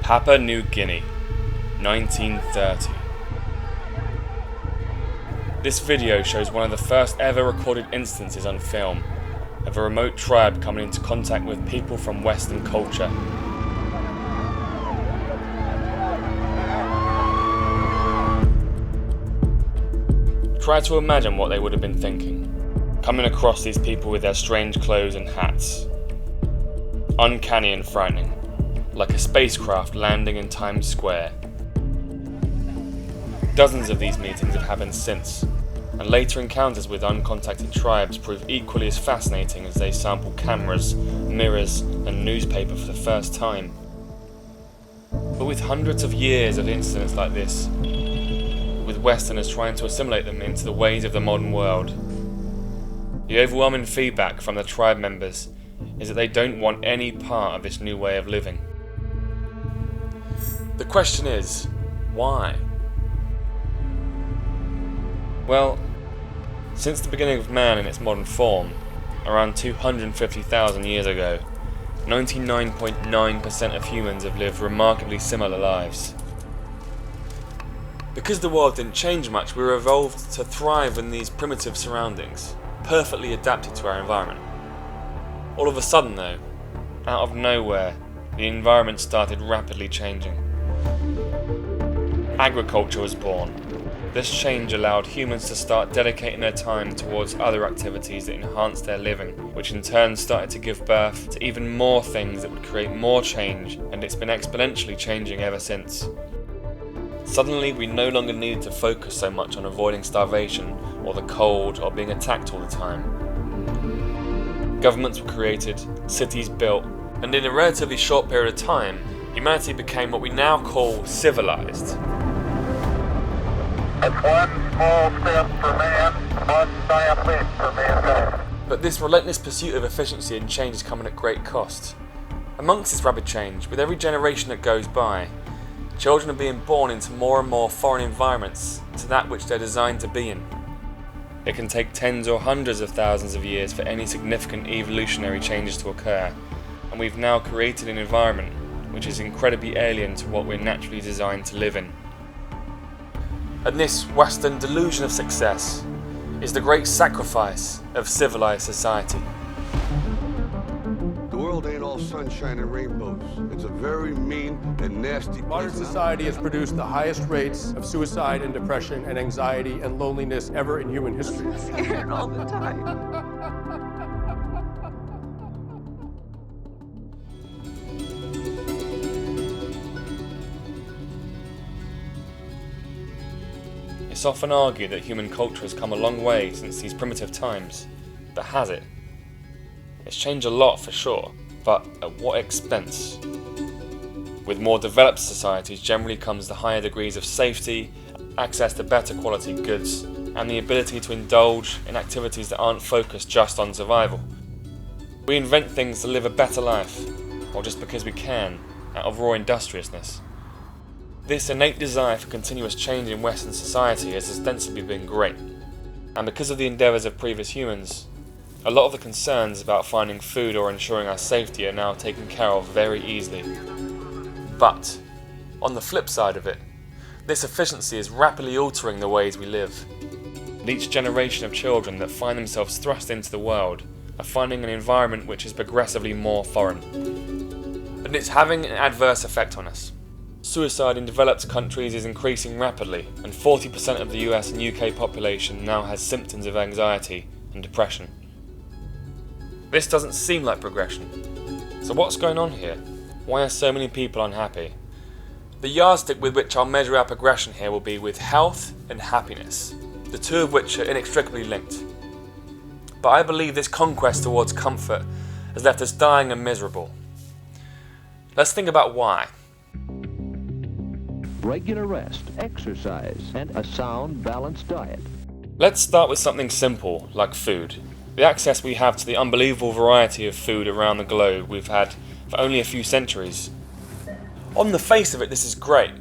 Papua New Guinea, 1930. This video shows one of the first ever recorded instances on film of a remote tribe coming into contact with people from Western culture. Try to imagine what they would have been thinking, coming across these people with their strange clothes and hats. Uncanny and frightening, like a spacecraft landing in Times Square. Dozens of these meetings have happened since, and later encounters with uncontacted tribes prove equally as fascinating as they sample cameras, mirrors, and newspaper for the first time. But with hundreds of years of incidents like this, with Westerners trying to assimilate them into the ways of the modern world, the overwhelming feedback from the tribe members is that they don't want any part of this new way of living. The question is, why? Well, since the beginning of man in its modern form, around 250,000 years ago, 99.9% of humans have lived remarkably similar lives. Because the world didn't change much, we were evolved to thrive in these primitive surroundings, perfectly adapted to our environment. All of a sudden though, out of nowhere, the environment started rapidly changing. Agriculture was born. This change allowed humans to start dedicating their time towards other activities that enhanced their living, which in turn started to give birth to even more things that would create more change, and it's been exponentially changing ever since. Suddenly, we no longer needed to focus so much on avoiding starvation, or the cold, or being attacked all the time. Governments were created, cities built, and in a relatively short period of time, humanity became what we now call civilized. That's one small step for man, one giant leap for mankind. But this relentless pursuit of efficiency and change is coming at great cost. Amongst this rapid change, with every generation that goes by, children are being born into more and more foreign environments to that which they're designed to be in. It can take tens or hundreds of thousands of years for any significant evolutionary changes to occur, and we've now created an environment which is incredibly alien to what we're naturally designed to live in. And this Western delusion of success is the great sacrifice of civilized society. The world ain't all sunshine and rainbows. It's a very mean and nasty Modern place. society has produced the highest rates of suicide and depression and anxiety and loneliness ever in human history. I'm scared all the time. It's often argued that human culture has come a long way since these primitive times, but has it? It's changed a lot for sure, but at what expense? With more developed societies generally comes the higher degrees of safety, access to better quality goods, and the ability to indulge in activities that aren't focused just on survival. We invent things to live a better life, or just because we can, out of raw industriousness. This innate desire for continuous change in Western society has ostensibly been great, and because of the endeavours of previous humans, a lot of the concerns about finding food or ensuring our safety are now taken care of very easily. But, on the flip side of it, this efficiency is rapidly altering the ways we live. And each generation of children that find themselves thrust into the world are finding an environment which is progressively more foreign. And it's having an adverse effect on us. Suicide in developed countries is increasing rapidly, and 40% of the US and UK population now has symptoms of anxiety and depression. This doesn't seem like progression. So what's going on here? Why are so many people unhappy? The yardstick with which I'll measure our progression here will be with health and happiness, the two of which are inextricably linked. But I believe this conquest towards comfort has left us dying and miserable. Let's think about why. Regular rest, exercise, and a sound, balanced diet. Let's start with something simple, like food. The access we have to the unbelievable variety of food around the globe we've had for only a few centuries. On the face of it, this is great,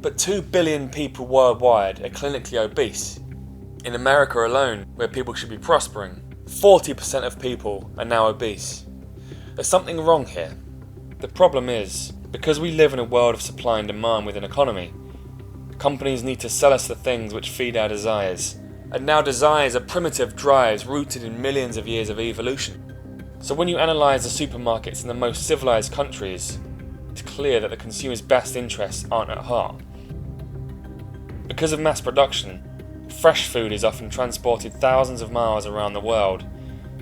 but 2 billion people worldwide are clinically obese. In America alone, where people should be prospering, 40% of people are now obese. There's something wrong here. The problem is, Because we live in a world of supply and demand with an economy, companies need to sell us the things which feed our desires. And now desires are primitive drives rooted in millions of years of evolution. So when you analyse the supermarkets in the most civilised countries, it's clear that the consumer's best interests aren't at heart. Because of mass production, fresh food is often transported thousands of miles around the world,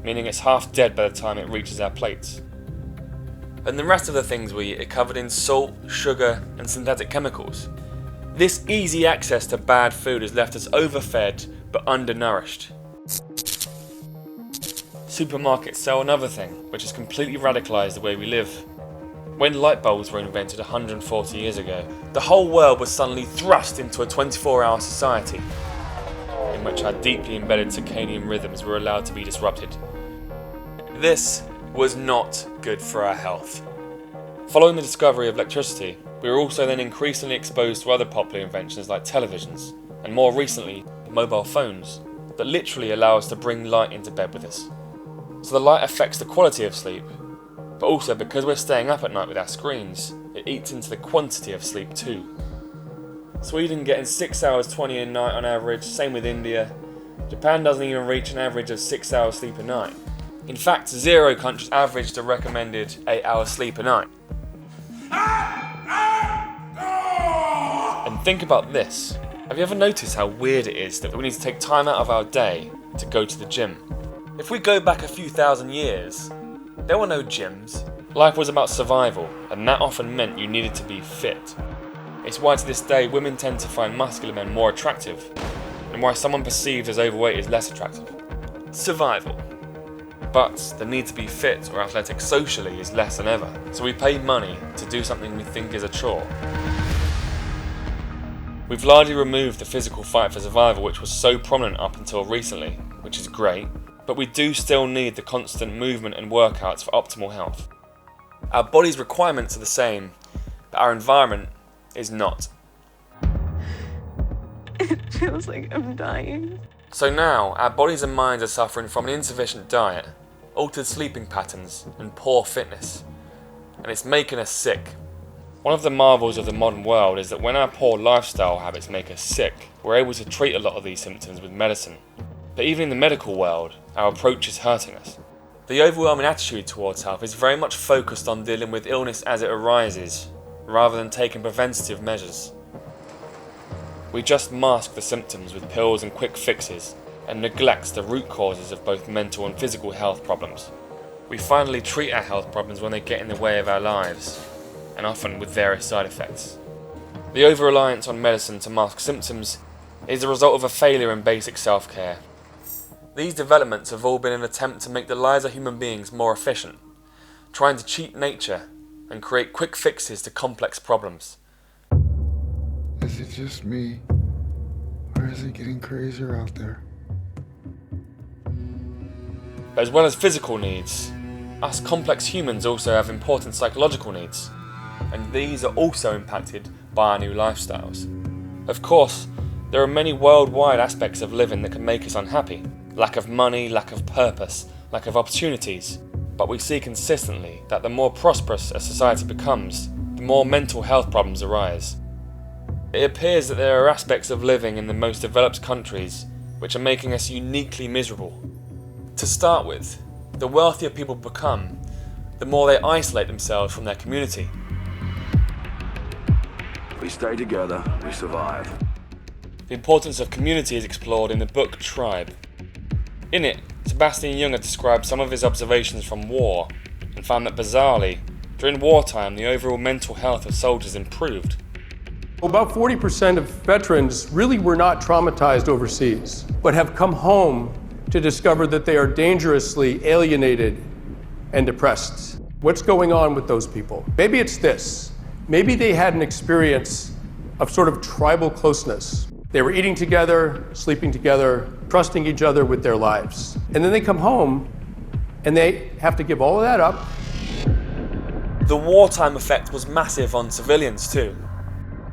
meaning it's half dead by the time it reaches our plates. And the rest of the things we eat are covered in salt, sugar and synthetic chemicals. This easy access to bad food has left us overfed but undernourished. Supermarkets sell another thing, which has completely radicalised the way we live. When light bulbs were invented 140 years ago, the whole world was suddenly thrust into a 24-hour society, in which our deeply embedded circadian rhythms were allowed to be disrupted. This was not good for our health. Following the discovery of electricity, we were also then increasingly exposed to other popular inventions like televisions, and more recently, mobile phones, that literally allow us to bring light into bed with us. So the light affects the quality of sleep, but also because we're staying up at night with our screens, it eats into the quantity of sleep too. Sweden getting 6 hours 20 a night on average, same with India. Japan doesn't even reach an average of 6 hours sleep a night. In fact, 0 countries averaged a recommended 8 hours sleep a night. And think about this. Have you ever noticed how weird it is that we need to take time out of our day to go to the gym? If we go back a few thousand years, there were no gyms. Life was about survival, and that often meant you needed to be fit. It's why to this day women tend to find muscular men more attractive, and why someone perceived as overweight is less attractive. Survival. But the need to be fit or athletic socially is less than ever, so we pay money to do something we think is a chore. We've largely removed the physical fight for survival which was so prominent up until recently, which is great, but we do still need the constant movement and workouts for optimal health. Our body's requirements are the same, but our environment is not. It feels like I'm dying. So now, our bodies and minds are suffering from an insufficient diet, altered sleeping patterns, and poor fitness. And it's making us sick. One of the marvels of the modern world is that when our poor lifestyle habits make us sick, we're able to treat a lot of these symptoms with medicine. But even in the medical world, our approach is hurting us. The overwhelming attitude towards health is very much focused on dealing with illness as it arises, rather than taking preventative measures. We just mask the symptoms with pills and quick fixes, and neglect the root causes of both mental and physical health problems. We finally treat our health problems when they get in the way of our lives, and often with various side effects. The over-reliance on medicine to mask symptoms is the result of a failure in basic self-care. These developments have all been an attempt to make the lives of human beings more efficient, trying to cheat nature and create quick fixes to complex problems. Is it just me? Or is it getting crazier out there? But as well as physical needs, us complex humans also have important psychological needs, and these are also impacted by our new lifestyles. Of course, there are many worldwide aspects of living that can make us unhappy. Lack of money, lack of purpose, lack of opportunities. But we see consistently that the more prosperous a society becomes, the more mental health problems arise. It appears that there are aspects of living in the most developed countries which are making us uniquely miserable. To start with, the wealthier people become, the more they isolate themselves from their community. We stay together, we survive. The importance of community is explored in the book Tribe. In it, Sebastian Junger described some of his observations from war and found that bizarrely, during wartime the overall mental health of soldiers improved. About 40% of veterans really were not traumatized overseas, but have come home to discover that they are dangerously alienated and depressed. What's going on with those people? Maybe it's this. Maybe they had an experience of sort of tribal closeness. They were eating together, sleeping together, trusting each other with their lives. And then they come home and they have to give all of that up. The wartime effect was massive on civilians too.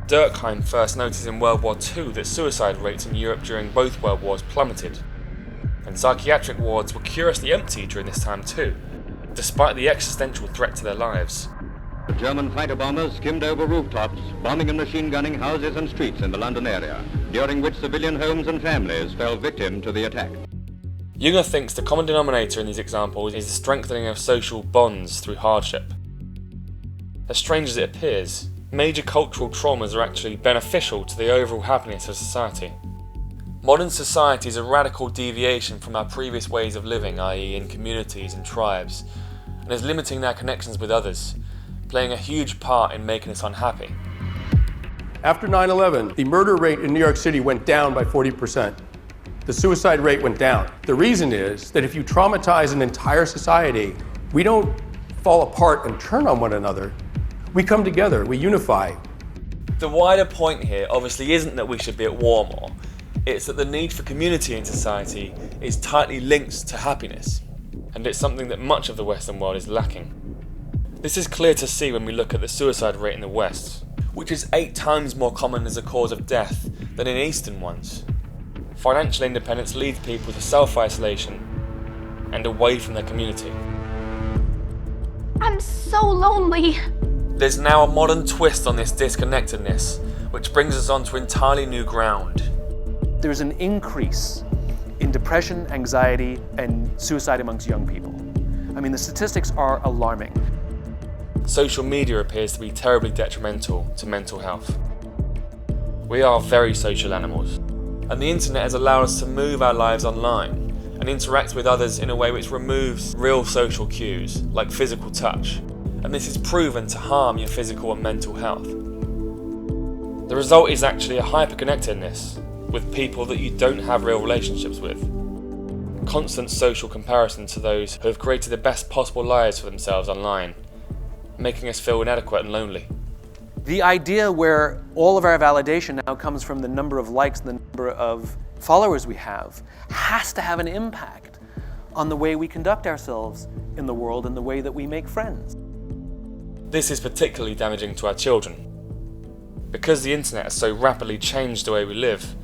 Durkheim first noticed in World War II that suicide rates in Europe during both World Wars plummeted. And psychiatric wards were curiously empty during this time too, despite the existential threat to their lives. German fighter bombers skimmed over rooftops, bombing and machine gunning houses and streets in the London area, during which civilian homes and families fell victim to the attack. Junger thinks the common denominator in these examples is the strengthening of social bonds through hardship. As strange as it appears, major cultural traumas are actually beneficial to the overall happiness of society. Modern society is a radical deviation from our previous ways of living, i.e. in communities and tribes, and is limiting their connections with others, playing a huge part in making us unhappy. After 9/11, the murder rate in New York City went down by 40%. The suicide rate went down. The reason is that if you traumatize an entire society, we don't fall apart and turn on one another. We come together, we unify. The wider point here obviously isn't that we should be at war more, it's that the need for community in society is tightly linked to happiness, and it's something that much of the Western world is lacking. This is clear to see when we look at the suicide rate in the West, which is 8 times more common as a cause of death than in Eastern ones. Financial independence leads people to self-isolation and away from their community. I'm so lonely. There's now a modern twist on this disconnectedness, which brings us onto entirely new ground. There's an increase in depression, anxiety, and suicide amongst young people. I mean, the statistics are alarming. Social media appears to be terribly detrimental to mental health. We are very social animals, and the internet has allowed us to move our lives online and interact with others in a way which removes real social cues, like physical touch, and this is proven to harm your physical and mental health. The result is actually a hyperconnectedness with people that you don't have real relationships with. Constant social comparison to those who have created the best possible lives for themselves online, making us feel inadequate and lonely. The idea where all of our validation now comes from the number of likes and the number of followers we have has to have an impact on the way we conduct ourselves in the world and the way that we make friends. This is particularly damaging to our children. Because the internet has so rapidly changed the way we live,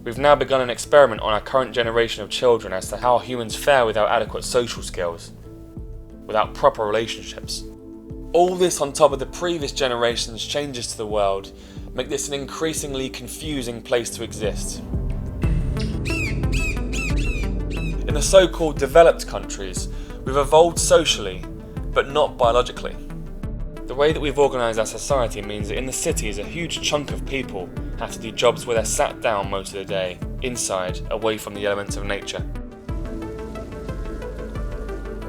we've now begun an experiment on our current generation of children as to how humans fare without adequate social skills, without proper relationships. All this on top of the previous generation's changes to the world make this an increasingly confusing place to exist. In the so-called developed countries, we've evolved socially, but not biologically. The way that we've organised our society means that in the cities a huge chunk of people have to do jobs where they're sat down most of the day, inside, away from the elements of nature.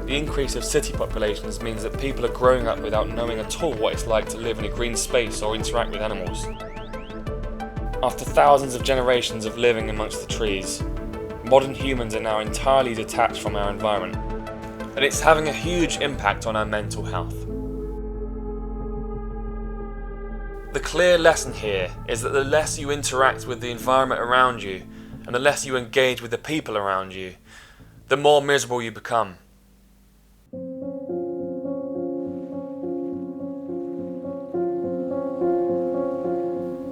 The increase of city populations means that people are growing up without knowing at all what it's like to live in a green space or interact with animals. After thousands of generations of living amongst the trees, modern humans are now entirely detached from our environment, and it's having a huge impact on our mental health. The clear lesson here is that the less you interact with the environment around you, and the less you engage with the people around you, the more miserable you become.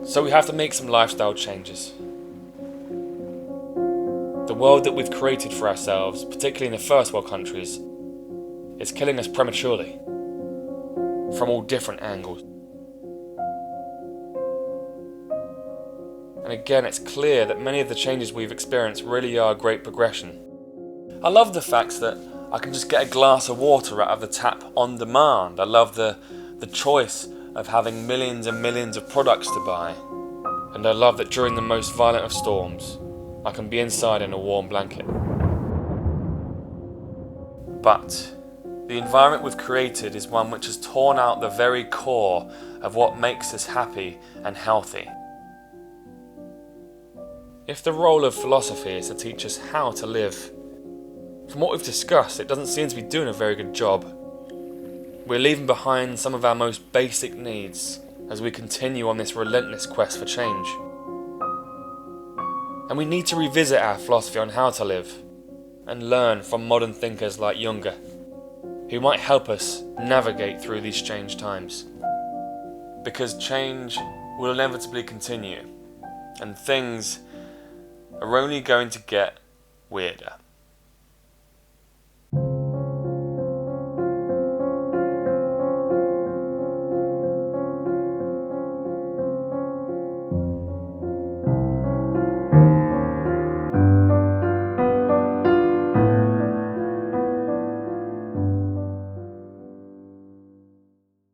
So we have to make some lifestyle changes. The world that we've created for ourselves, particularly in the first world countries, is killing us prematurely, from all different angles. And again, it's clear that many of the changes we've experienced really are a great progression. I love the fact that I can just get a glass of water out of the tap on demand. I love the choice of having millions and millions of products to buy. And I love that during the most violent of storms, I can be inside in a warm blanket. But the environment we've created is one which has torn out the very core of what makes us happy and healthy. If the role of philosophy is to teach us how to live, from what we've discussed, it doesn't seem to be doing a very good job. We're leaving behind some of our most basic needs as we continue on this relentless quest for change. And we need to revisit our philosophy on how to live and learn from modern thinkers like Junger, who might help us navigate through these strange times. Because change will inevitably continue, and things are only going to get weirder.